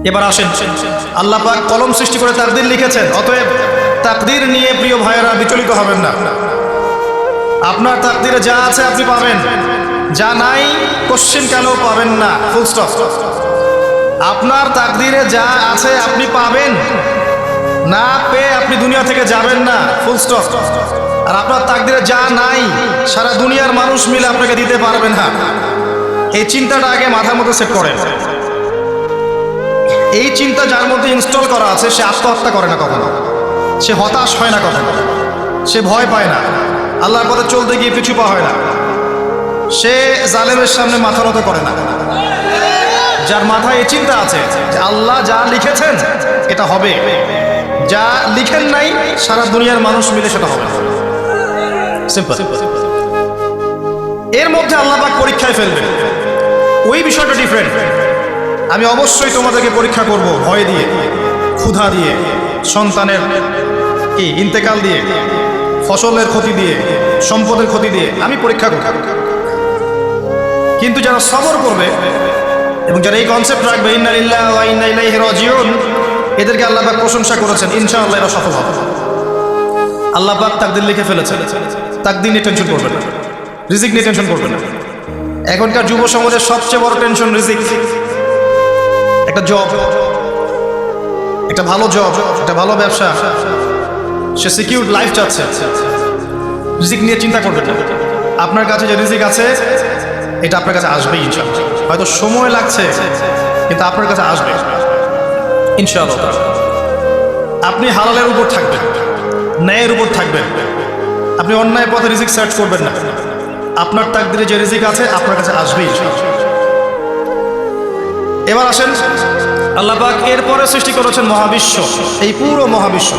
এবার আসেন, আল্লাহ পাক কলম সৃষ্টি করে তাকদীর লিখেছেন, অতএব তাকদীর নিয়ে প্রিয় ভাইয়েরা বিচলিত হবেন না। আপনার তাকদীরে যা আছে আপনি পাবেন, যা নাই কোশ্চেন কেন পাবেন না, ফুল স্টপ। আপনার তাকদীরে যা আছে আপনি পাবেন, না পেয়ে আপনি দুনিয়া থেকে যাবেন না, ফুল স্টপ। আর আপনার তাকদীরে যা নাই সারা দুনিয়ার মানুষ মিলে আপনাকে দিতে পারবেন না। এই চিন্তাটা আগে মাথার মধ্যে সেট করেন। এই চিন্তা যার মধ্যে ইনস্টল করা আছে সে আত্মহত্যা করে না কখনো, সে হতাশ হয় না কখনো, সে ভয় পায় না, আল্লাহর পথে চলতে গিয়ে পিছু পা হয় না, সে জালেমের সামনে মাথা নত করে না। যার মাথায় এই চিন্তা আছে যে আল্লাহ যা লিখেছেন এটা হবে, যা লিখেন নাই সারা দুনিয়ার মানুষ মিলে সেটা হবে, সিম্পল। এর মধ্যে আল্লাহ পাক পরীক্ষায় ফেলবেন, ওই বিষয়টা ডিফারেন্ট। আমি অবশ্যই তোমাদেরকে পরীক্ষা করব ভয় দিয়ে, ক্ষুধা দিয়ে, সন্তানের কি ইন্তেকাল দিয়ে, ফসলের ক্ষতি দিয়ে, সম্পদের ক্ষতি দিয়ে আমি পরীক্ষা করব। কিন্তু যারা সবর করবে এবং যারা এই কনসেপ্ট রাখবে ইন্না লিল্লাহি ওয়া ইন্না ইলাইহি রাজিউন, এদেরকে আল্লাহ পাক প্রশংসা করেছেন, ইনশাআল্লাহ এরা সফল হবে। আল্লাহ পাক তাকদীর লিখে ফেলেছেন, তাকদীর নিয়ে টেনশন করবেন না, রিজিক নিয়ে টেনশন করবেন না। এখনকার যুব সমাজের সবচেয়ে বড় টেনশন রিজিক। একটা জব, একটা ভালো জব, একটা ভালো ব্যবসা, সে সিকিউর লাইফ চাচ্ছে, রিজিক নিয়ে চিন্তা করবেন না। আপনার কাছে যে রিজিক আছে এটা আপনার কাছে আসবেই ইনশাআল্লাহ। হয়তো সময় লাগছে কিন্তু আপনার কাছে আসবে ইনশাআল্লাহ। আপনি হালালের উপর থাকবেন, ন্যায়ের উপর থাকবেন, আপনি অন্যায় পথে রিজিক সার্চ করবেন না। আপনার তাকদিরে যে রিজিক আছে আপনার কাছে আসবেই ইনশাআল্লাহ। এবার আসেন, আল্লাহ পাক এরপরে সৃষ্টি করেছেন মহাবিশ্ব, এই পুরো মহাবিশ্ব।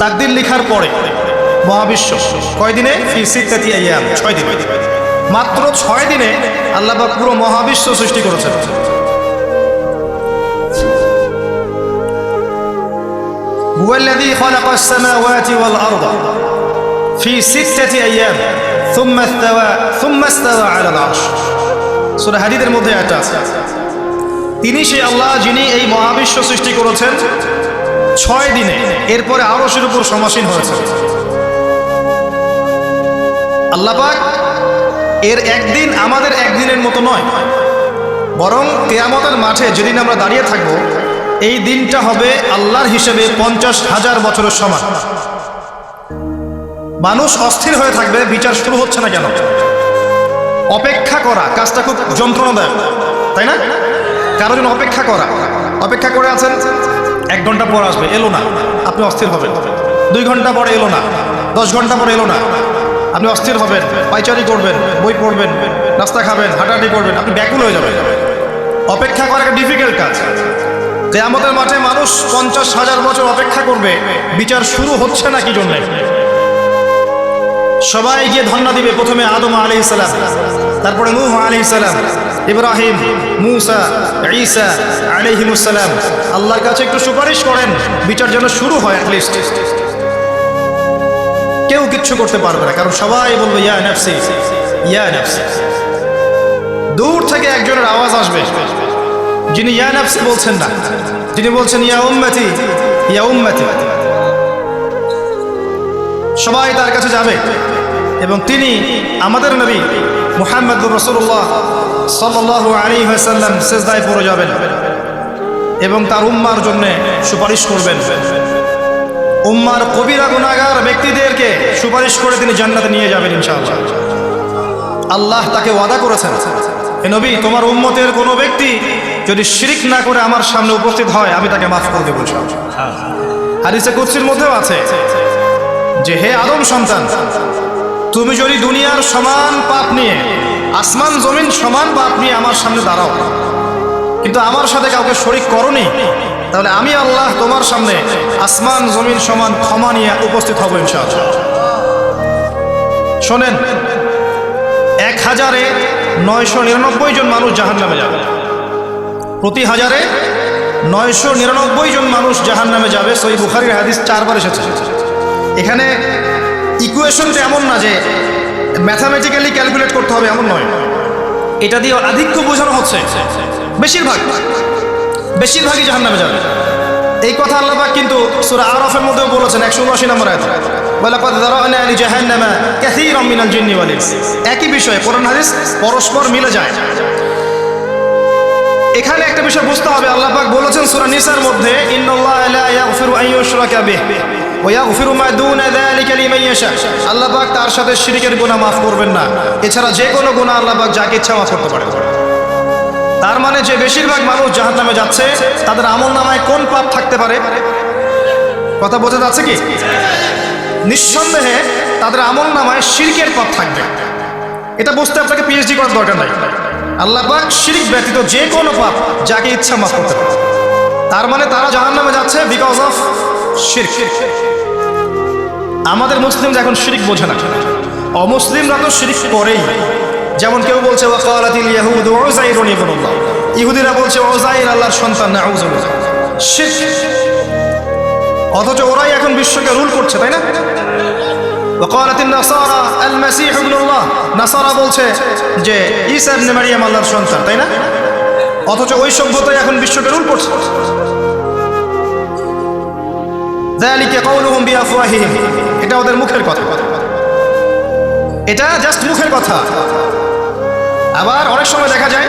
তাকদির লিখার পরে মহাবিশ্ব কয় দিনে? ফি সিত্তাতি আইয়াম, 6 দিনে। মাত্র 6 দিনে আল্লাহ পাক পুরো মহাবিশ্ব সৃষ্টি করেছেন। হুয়াল্লাযী খালাকাস সামাওয়াতি ওয়াল আরদা ফি সিত্তাতি আইয়াম সুম্মা ইস্তাওয়া আলাল আরশ। সূরা হাদীদের মধ্যে এটা আছে। তিনি সেই আল্লাহ যিনি এই মহাবিশ্ব সৃষ্টি করেছেন 6 দিনে, এরপরে আরশের উপর সমাসীন হয়েছে। আল্লাহ পাক এর একদিন আমাদের একদিনের মতো নয়, বরং কিয়ামতের মাঠে যেদিন আমরা দাঁড়িয়ে থাকব এই দিনটা হবে আল্লাহর হিসেবে 50,000 বছরের সমান। মানুষ অস্থির হয়ে থাকবে, বিচার শুরু হচ্ছে না কেন। অপেক্ষা করা কাজটা খুব যন্ত্রণাদায়ক, তাই না? কারো জন্য অপেক্ষা করা, অপেক্ষা করে আছেন, 1 ঘন্টা পর আসবে, এলো না, আপনি অস্থির হবেন। 2 ঘন্টা পরে এলো না, 10 ঘন্টা পরে এলো না, আপনি অস্থির হবেন, পাইচারি করবেন, বই পড়বেন, নাস্তা খাবেন, হাঁটাহাঁটি করবেন, আপনি ব্যাকুল হয়ে যাবেন। অপেক্ষা করা একটা ডিফিকাল্ট কাজ। কিয়ামতের মাঠে মানুষ 50,000 বছর অপেক্ষা করবে, বিচার শুরু হচ্ছে না কি জন্যে। সবাই গিয়ে ধন্না দিবে, প্রথমে আদম আলাইহিস সালাম, তারপরে নূহ আলাইহিস সালাম, ইব্রাহিম, মূসা, ঈসা আলাইহিমুস সালাম। আল্লাহর কাছে একটু সুপারিশ করেন, বিচার যেন শুরু হয় অ্যাটলিস্ট। কেউ কিচ্ছু করতে পারবে না, কারণ সবাই বলবে ইয়া নাফসি, ইয়া নাফসি। দূর থেকে একজনের আওয়াজ আসবে যিনি ইয়া নাফসি বলছেন না, যিনি বলছেন ইয়া উম্মতি, ইয়া উম্মতি। সবাই তার কাছে যাবে এবং তিনি আমাদের নবী মুহাম্মদুর রাসূলুল্লাহ সাল্লাল্লাহু আলাইহি ওয়াসাল্লাম সিজদায় পড়ে যাবেন এবং তার উম্মার জন্য সুপারিশ করবেন। উম্মার কবিরা গুনাহগার ব্যক্তিদেরকে সুপারিশ করে তিনি জান্নাতে নিয়ে যাবেন ইনশাআল্লাহ। আল্লাহ তাকে ওয়াদা করেছেন, হে নবী, তোমার উম্মতের কোনো ব্যক্তি যদি শিরক না করে আমার সামনে উপস্থিত হয় আমি তাকে মাফ করে দেব ইনশাআল্লাহ। হাদিসে কুদসির মধ্যেও আছে যে হে আদম সন্তান, তুমি যদি দুনিয়ার সমান পাপ নিয়ে, আসমান জমিন সমান পাপ নিয়ে আমার সামনে দাঁড়াও, কিন্তু আমার সাথে কাউকে শরীক করনি, তাহলে আমি আল্লাহ তোমার সামনে আসমান জমিন সমান ক্ষমা নিয়ে উপস্থিত হব ইনশাআল্লাহ। শোনেন, 1000-999 জন মানুষ জাহান্নামে যাবে, প্রতি 1000-999 জন মানুষ জাহান্নামে যাবে। সহিহ বুখারীর হাদিস 4 বার এসেছে। এখানে ইকুয়েশনটা এমন না যে ম্যাথামেটিক্যালি ক্যালকুলেট করতে হবে, এমন নয়। এটা দিয়ে আধিক্য বোঝানো হচ্ছে। বেশিরভাগ বেশিরভাগই জাহান্নামে যাবে। এই কথা আল্লাহ পাক কিন্তু সূরা আরাফের মধ্যেও বলেছেন 179 নম্বর আয়াতে, ওয়ালাকাদ যারানা লিজাহান্নামা কাসীরাম মিনাল জিন্নি ওয়াল ইনস। একই বিষয়, কোরআন হাদিস পরস্পর মিলে যায়। এখানে একটা বিষয় বুঝতে হবে, আল্লাহ পাক বলেছেন সূরা নিসার মধ্যে, ইন্নাল্লাহা লা ইয়াগফিরু আন ইউশরাকা বিহি ওয়া ইয়াগফিরু মা দুনা যালিকা লিমান ইয়াশা। আল্লাহ পাক তার সাথে শিরকের গুনাহ মাফ করবেন না, এছাড়া যে কোনো গুনাহ আল্লাহ পাক যাকে ইচ্ছা মাফ করতে পারেন। তার মানে যে বেশিরভাগ মানুষ জাহান্নামে যাচ্ছে, তাদের আমলনামায় কোন পাপ থাকতে পারে? কথা বোঝা যাচ্ছে কি? নিঃসন্দেহে তাদের আমলনামায় শিরকের পাপ থাকবে। এটা বুঝতে আপনাকে পিএইচডি করার দরকার নাই। আল্লাহ পাক শিরক ব্যতীত যে কোনো পাপ যাকে ইচ্ছা মাফ করতে পারে। তার মানে তারা জাহান্নামে যাচ্ছে বিকজ অফ শিরক। আমাদের মুসলিম এখন শিরক বোঝে না, অমুসলিমরা তো শিরক করেই। যেমন কেউ বলছে ওয়াকালাতিল ইয়াহুদু উযাইরুন ইবনুল্লাহ, ইহুদিরা বলছে উযাইর আল্লাহর সন্তান, নাউযুবিল্লাহ, শিরক। অথচ ওরাই এখন বিশ্বকে রুল করছে, তাই না? ওয়াকালাতিন নাসারা আল মাসীহ ইবনুল্লাহ, নাসারা বলছে যে ঈসা ইবনে মারইয়াম আল্লাহর সন্তান, তাই না? অথচ ওই সভ্যতাই এখন বিশ্বকে রুল করছে। যালিকা কাউলুহুম বিআফওয়াহিহিম, এটা ওদের মুখের কথা, এটা জাস্ট মুখের কথা। আবার অনেক সময় দেখা যায়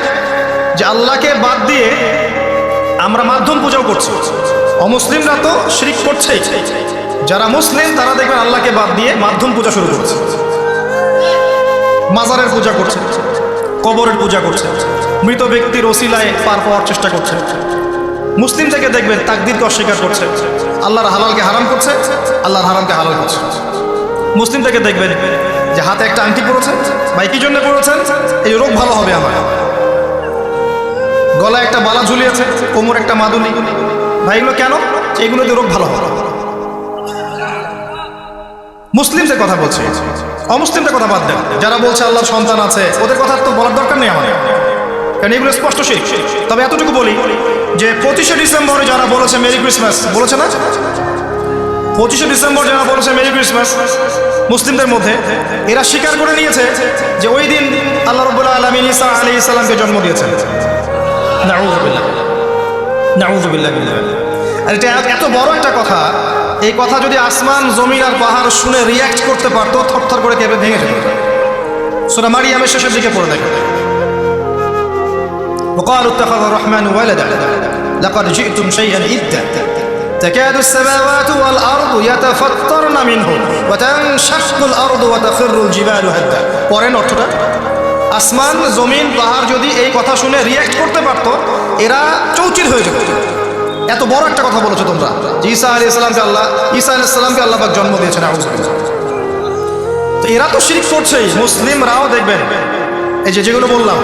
যে আল্লাহকে বাদ দিয়ে আমরা মাধ্যম পূজাও করছি। অমুসলিমরা তো শিরক করছেই, যারা মুসলিম তারা দেখবেন আল্লাহকে বাদ দিয়ে মাধ্যম পূজা শুরু করছে। মাজারের পূজা করছে, কবরের পূজা করছে, মৃত ব্যক্তির ওসিলায় পার পাওয়ার চেষ্টা করছে। মুসলিম থেকে দেখবেন তাকদীরকে অস্বীকার করছে, আল্লাহর হালালকে হারাম করছে, আল্লাহর হারামকে হালাল করছে। মুসলিম থেকে দেখবেন যে হাতে একটা আংটি পড়েছে, ভাই কি জন্য পড়েছেন? এই রোগ ভালো হবে আমার। গলায় একটা বালা ঝুলিয়েছে, কোমর একটা মাদুলি, ভাই এগুলো কেন? এগুলোতে রোগ ভালো হবে। মুসলিমদের কথা বলছে, অমুসলিমদের কথা বাদ দেন। যারা বলছে আল্লাহর সন্তান আছে, ওদের কথা তো বলার দরকার নেই আমাদের, কারণ এগুলো স্পষ্ট শিরক। তবে এতটুকু বলি যে 25শে ডিসেম্বরে যারা বলেছে মেরি ক্রিসমাস, বলেছে না? 25শে ডিসেম্বর যারা বলেছে মেরি ক্রিসমাস মুসলিমদের মধ্যে, এরা স্বীকার করে নিয়েছে যে ওই দিন আল্লাহ রাব্বুল আলামিন ঈসা আলাইহিস সালামকে জন্ম দিয়েছেন। নাউযুবিল্লাহ, নাউযুবিল্লাহ। আর এটা এত বড় একটা কথা, এই কথা যদি আসমান জমিন আর পাহাড় শুনে রিয়্যাক্ট করতে পারতো, থরথর করে কেঁপে ভেঙে যেত। সূরা মারিয়ামের শেষের দিকে পড়ে দেখো, وقالوا اتخذ الرحمن ولدا لقد جئتم شيئا إدا تكاد السماوات والأرض يتفطرن منه وتنشق الأرض وتخر الجبال هدا। পরেন অর্থটা, আসমান জমিন পাহাড় যদি এই কথা শুনে রিয়্যাক্ট করতে পারতো, এরা চৌচির হয়ে যেত। এত বড় একটা কথা বলেছো তোমরা যে ঈসা আলাইহিস সালামকে আল্লাহ পাক জন্ম দিয়েছেন। তো এরা তো শিরক করছেই। মুসলিমরাও দেখবেন এই যেগুলো বললাম,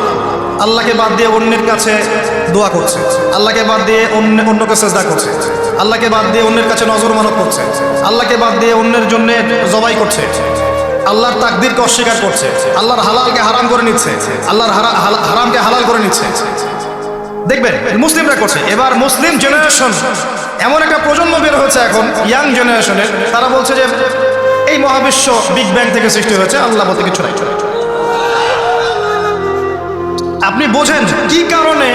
আল্লাহকে বাদ দিয়ে অন্যের কাছে দোয়া করছে, আল্লাহকে বাদ দিয়ে অন্যকে সেজদা করছে, আল্লাহকে বাদ দিয়ে অন্যের কাছে নজর মানত করছে, আল্লাহকে বাদ দিয়ে অন্যের জন্য জবাই করছে, আল্লাহর তাকদীরকে অস্বীকার করছে, আল্লাহর হালালকে হারাম করে নিচ্ছে, আল্লাহর হারামকে হালাল করে নিচ্ছে। দেখবেন মুসলিমরা করছে। এবার মুসলিম জেনারেশন, এমন একটা প্রজন্ম বের হয়েছে এখন ইয়াং জেনারেশনের, তারা বলছে যে এই মহাবিশ্ব বিগ ব্যাং থেকে সৃষ্টি হয়েছে, আল্লাহ বলতে কিছু নাই। আপনি বোঝেন কি কারণে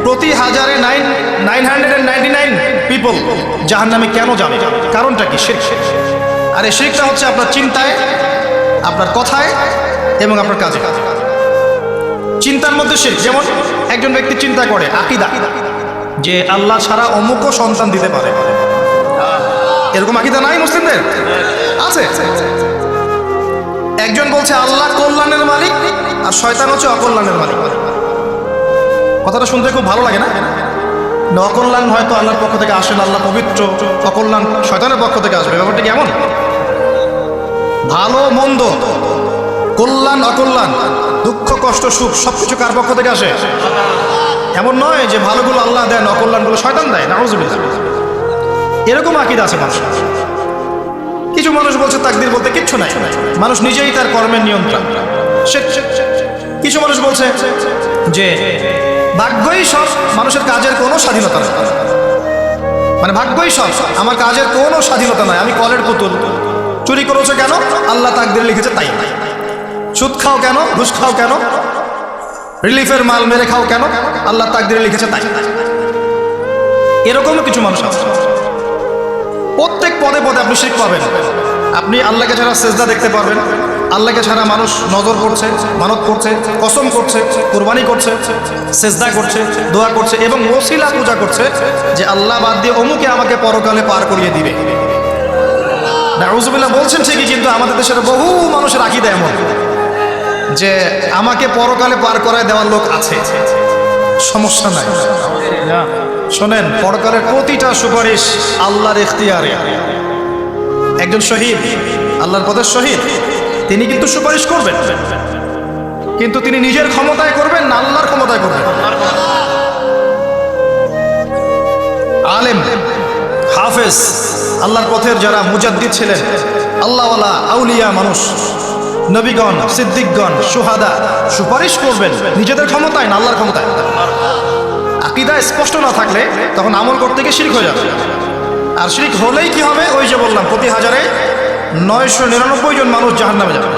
প্রতি হাজারে 999 পিপল জাহান্নামে কেন যাবে? কারণটা কি? শিরক। আর এই শিরকটা হচ্ছে আপনার চিন্তায়, আপনার কথায় এবং আপনার কাজে। চিন্তার মধ্যে শিরক। যেমন একজন ব্যক্তি চিন্তা করে আকীদা, যে আল্লাহ ছাড়া অমুকও সন্তান দিতে পারে। এরকম আকীদা নাই মুসলিমদের? আছে। একজন বলছে আল্লাহ কল্যাণের মালিক আর শয়তান হচ্ছে অকল্যাণের মালিক। কথাটা শুনতে খুব ভালো লাগে না? অকল্যাণ হয়তো আল্লাহর পক্ষ থেকে আসেন, আল্লাহ পবিত্র, অকল্যাণ শয়তানের পক্ষ থেকে আসবে। ব্যাপারটা কি এমন? ভালো মন্দ, কল্যাণ অকল্যাণ, দুঃখ কষ্ট সুখ সবকিছু কার পক্ষ থেকে আসে? এমন নয় যে ভালোগুলো আল্লাহ দেন, অকল্যাণগুলো শয়তান দেয়। নাউযুবিল্লাহ। এরকম আকীদা আছে মানুষ। কিছু মানুষ বলছে তাকদীর বলতে কিচ্ছু নাই, মানুষ নিজেই তার কর্মের নিয়ন্ত্রণ। কিছু মানুষ বলছে যে ভাগ্যই সব, মানুষের কাজের কোনো স্বাধীনতা নেই। মানে ভাগ্যই সব, আমার কাজের কোনো স্বাধীনতা নাই, আমি কলের পুতুল। চুরি করেছো কেন? আল্লাহ তাকদীরে লিখেছে তাই। সুদ খাও কেন? ঘুষ খাও কেন? রিলিফের মাল মেরে খাও কেন? আল্লাহ তাকদীরে লিখেছে তাই। এরকমও কিছু মানুষ আছে। প্রত্যেক পদে পদে আপনি শিরক পাবেন। আপনি আল্লাহকে ছাড়া সেজদা দেখতে পারবেন, আল্লাহকে ছাড়া মানুষ নজর করছে, মানত করছে, কসম করছে, কুরবানি করছে, সেজদা করছে, দোয়া করছে এবং ওসিলা পূজা করছে যে আল্লাহ বাদ দিয়ে অমুকে আমাকে পরকালে পার করিয়ে দিবে। নাউজুবিল্লাহ বলছেন ঠিকই, কিন্তু আমাদের দেশের বহু মানুষের আকীদা এমন যে আমাকে পরকালে পার করায় দেওয়ার লোক আছে, সমস্যা নাই। শোনেন, পরকালের প্রতিটা সুপারিশ আল্লাহর ইখতিয়ারে। একজন শহীদ, আল্লাহর পথের শহীদ, তিনি কিন্তু সুপারিশ করবেন, কিন্তু তিনি নিজের ক্ষমতায় করবেন না আল্লাহর ক্ষমতায় করবেন। আলেম, হাফেজ, আল্লাহর পথের যারা মুজাদ্দিদ ছিলেন, আল্লাহওয়ালা আউলিয়া মানুষ, নবীগণ, সিদ্দিকগণ, সুহাদা সুপারিশ করবেন নিজেদের ক্ষমতায় না আল্লাহর ক্ষমতায়। আকীদা স্পষ্ট না থাকলে তখন আমল করতে গিয়ে শিরক হয়ে যাবে। আর শিরক হলেই কি হবে? ওই যে বললাম, প্রতি হাজারে 999 জন মানুষ জাহান্নামে যাবে।